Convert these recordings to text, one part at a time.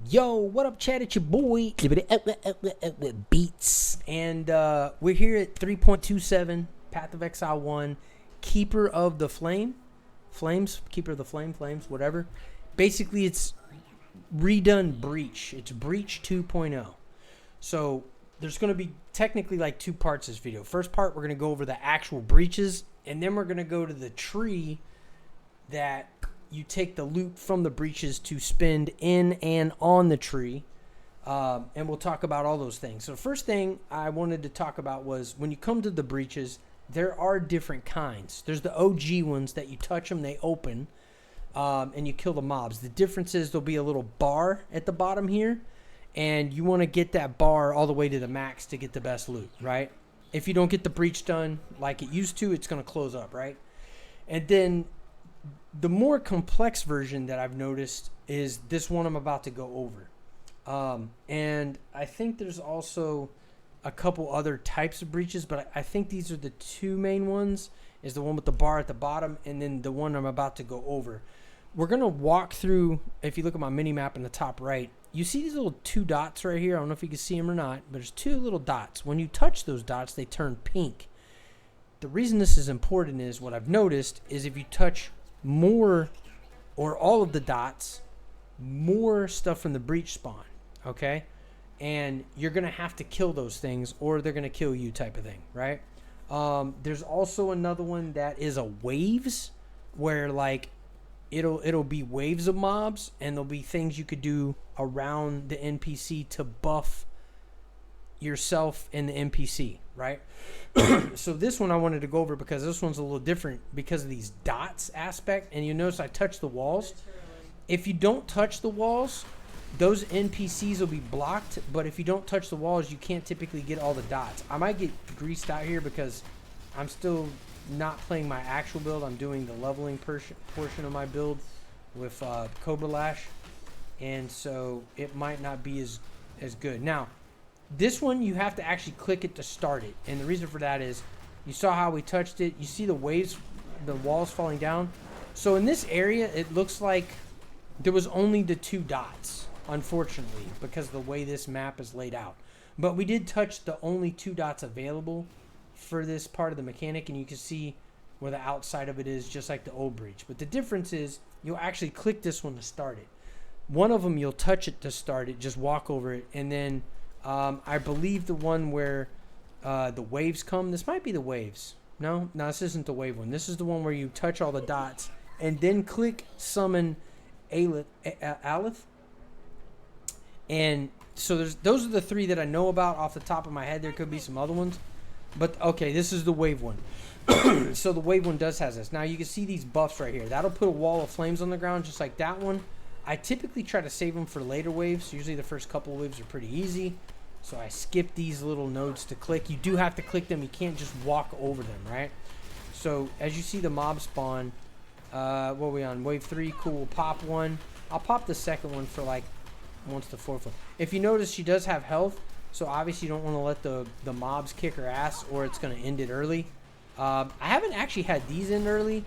Yo, what up, chat? It's your boy Beats, and we're here at 3.27 Path of Exile 1, Keeper of the Flame, Keeper of the Flames, whatever. Basically, it's redone Breach. It's Breach 2.0. So there's going to be technically like two parts of this video. First part, we're going to go over the actual breaches, and then we're going to go to the tree that you take the loot from the breaches to spend in and on the tree. And we'll talk about all those things. So the first thing I wanted to talk about was when you come to the breaches, there are different kinds. There's the OG ones that you touch them, they open, and you kill the mobs. The difference is there'll be a little bar at the bottom here, and you want to get that bar all the way to the max to get the best loot, right? If you don't get the breach done like it used to, it's going to close up, right? And then the more complex version that I've noticed is this one I'm about to go over. And I think there's also a couple other types of breaches, but I think these are the two main ones, is the one with the bar at the bottom and then the one I'm about to go over. We're going to walk through, if you look at my mini map in the top right, you see these little two dots right here. I don't know if you can see them or not, but there's two little dots. When you touch those dots, they turn pink. The reason this is important is what I've noticed is if you touch more or all of the dots, more stuff from the breach spawn, okay? And you're gonna have to kill those things or they're gonna kill you type of thing, right? There's also another one that is a waves, where like it'll be waves of mobs, and there'll be things you could do around the NPC to buff yourself and the NPC, right? So this one I wanted to go over because this one's a little different because of these dots aspect. And you notice I touched the walls. If you don't touch the walls, those NPCs will be blocked, but if you don't touch the walls, you can't typically get all the dots. I might get greased out here because I'm still not playing my actual build. I'm doing the leveling portion of my build with Cobra Lash, and so it might not be as good. Now this one, you have to actually click it to start it. And the reason for that is, you saw how we touched it. You see the waves, the walls falling down. So in this area, it looks like there was only the two dots, unfortunately, because of the way this map is laid out. But we did touch the only two dots available for this part of the mechanic. And you can see where the outside of it is, just like the old breach. But the difference is, you'll actually click this one to start it. One of them, you'll touch it to start it, just walk over it, and then I believe the one where the waves come. This might be the waves. No, this isn't the wave one. This is the one where you touch all the dots and then click summon Alilith. And so those are the three that I know about off the top of my head. There could be some other ones, but okay, this is the wave one. So the wave one does has this. Now you can see these buffs right here. That'll put a wall of flames on the ground just like that one. I typically try to save them for later waves. Usually the first couple of waves are pretty easy. So I skip these little nodes to click. You do have to click them. You can't just walk over them, right? So as you see the mob spawn, what are we on? Wave 3, cool. We'll pop one. I'll pop the second one for like once the fourth one. If you notice, she does have health. So obviously you don't want to let the mobs kick her ass, or it's going to end it early. I haven't actually had these end early.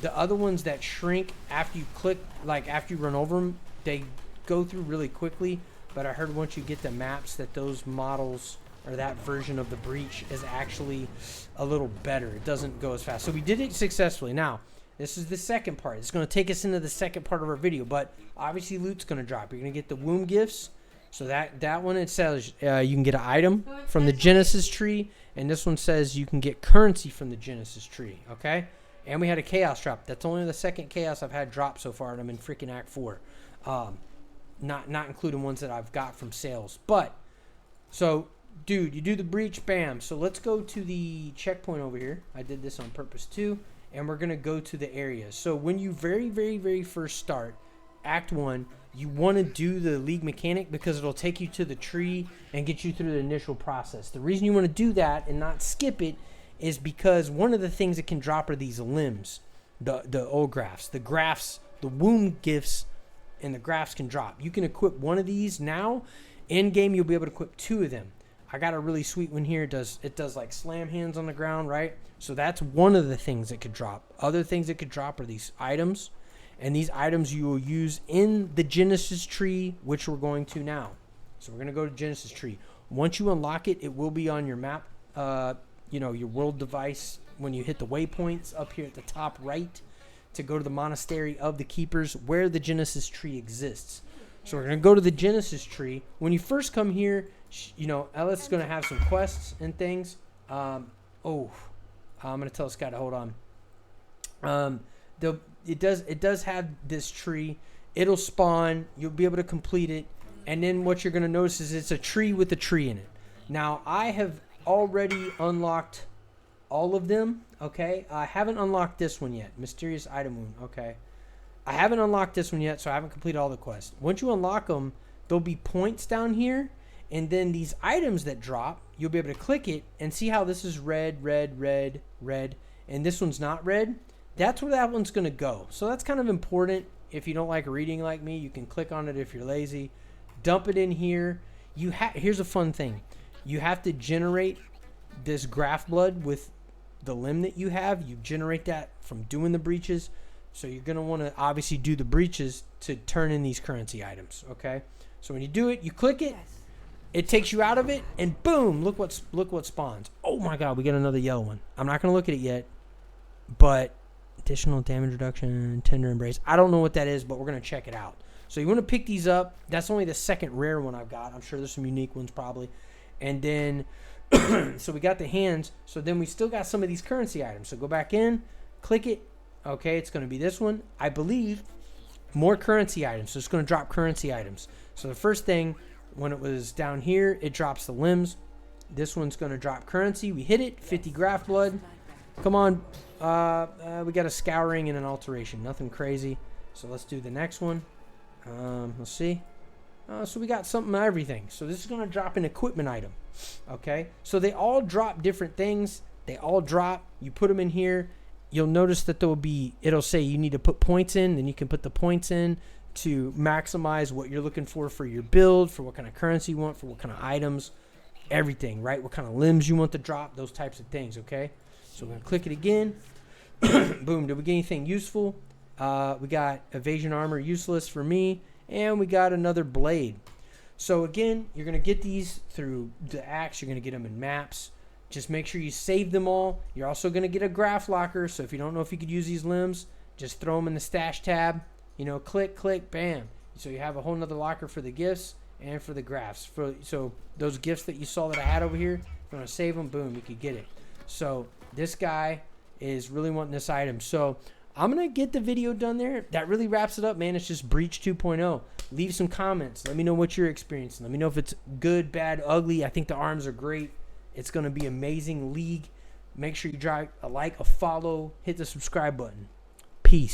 The other ones that shrink after you click, like after you run over them, they go through really quickly. But I heard once you get the maps that those models, or that version of the breach, is actually a little better. It doesn't go as fast. So we did it successfully. Now, this is the second part. It's going to take us into the second part of our video. But obviously loot's going to drop. You're going to get the womb gifts. So that one, it says you can get an item from the Genesis tree. And this one says you can get currency from the Genesis tree. Okay? And we had a chaos drop. That's only the second chaos I've had drop so far, and I'm in freaking Act 4. Not including ones that I've got from sales. But, so, dude, you do the breach, bam. So let's go to the checkpoint over here. I did this on purpose too. And we're going to go to the area. So when you very, very, very first start Act 1, you want to do the league mechanic because it'll take you to the tree and get you through the initial process. The reason you want to do that and not skip it is because one of the things that can drop are these limbs, the old grafts, the womb gifts, and the grafts can drop. You can equip one of these now. In game, you'll be able to equip two of them. I got a really sweet one here. It does like slam hands on the ground, right? So that's one of the things that could drop. Other things that could drop are these items, And these items you will use in the Genesis tree, which we're going to now. So we're going to go to Genesis tree. Once you unlock it, it will be on your map, your world device when you hit the waypoints up here at the top right to go to the Monastery of the Keepers where the Genesis tree exists. So we're going to go to the Genesis tree. When you first come here, Alilith's going to have some quests and things. I'm going to tell this guy to hold on. It does have this tree. It'll spawn. You'll be able to complete it. And then what you're going to notice is it's a tree with a tree in it. Now, I have already unlocked all of them, okay? I haven't unlocked this one yet. Mysterious Item Wound, okay? I haven't unlocked this one yet, so I haven't completed all the quests. Once you unlock them, there'll be points down here. And then these items that drop, you'll be able to click it and see how this is red, red, red, red. And this one's not red. That's where that one's going to go. So that's kind of important. If you don't like reading like me, you can click on it if you're lazy. Dump it in here. Here's a fun thing. You have to generate this graph blood with the limb that you have. You generate that from doing the breaches. So you're going to want to obviously do the breaches to turn in these currency items. Okay. So when you do it, you click it. It takes you out of it, and boom! Look what spawns. Oh my God, we got another yellow one. I'm not going to look at it yet, but additional damage reduction, tender embrace. I don't know what that is, but we're going to check it out. So you want to pick these up. That's only the second rare one I've got. I'm sure there's some unique ones probably. And then, so we got the hands. So then we still got some of these currency items. So go back in, click it. Okay, it's going to be this one. I believe more currency items. So it's going to drop currency items. So the first thing, when it was down here, it drops the limbs. This one's going to drop currency. We hit it. 50 graph blood. Come on. We got a scouring and an alteration. Nothing crazy. So let's do the next one. Let's see. So we got something everything. So this is going to drop an equipment item. Okay. So they all drop different things. They all drop. You put them in here. You'll notice that it'll say you need to put points in. Then you can put the points in to maximize what you're looking for your build, for what kind of currency you want, for what kind of items, everything, right? What kind of limbs you want to drop, those types of things, okay? So we're going to click it again. Boom. Did we get anything useful? We got evasion armor, useless for me, and we got another blade. So again, you're going to get these through the axe. You're going to get them in maps. Just make sure you save them all. You're also going to get a graph locker. So if you don't know if you could use these limbs, just throw them in the stash tab. Click, click, bam. So you have a whole nother locker for the gifts and for the graphs. So those gifts that you saw that I had over here, if you want to save them, boom, you could get it. So this guy is really wanting this item. So I'm going to get the video done there. That really wraps it up, man. It's just Breach 2.0. Leave some comments. Let me know what you're experiencing. Let me know if it's good, bad, ugly. I think the arms are great. It's going to be amazing league. Make sure you drop a like, a follow, hit the subscribe button.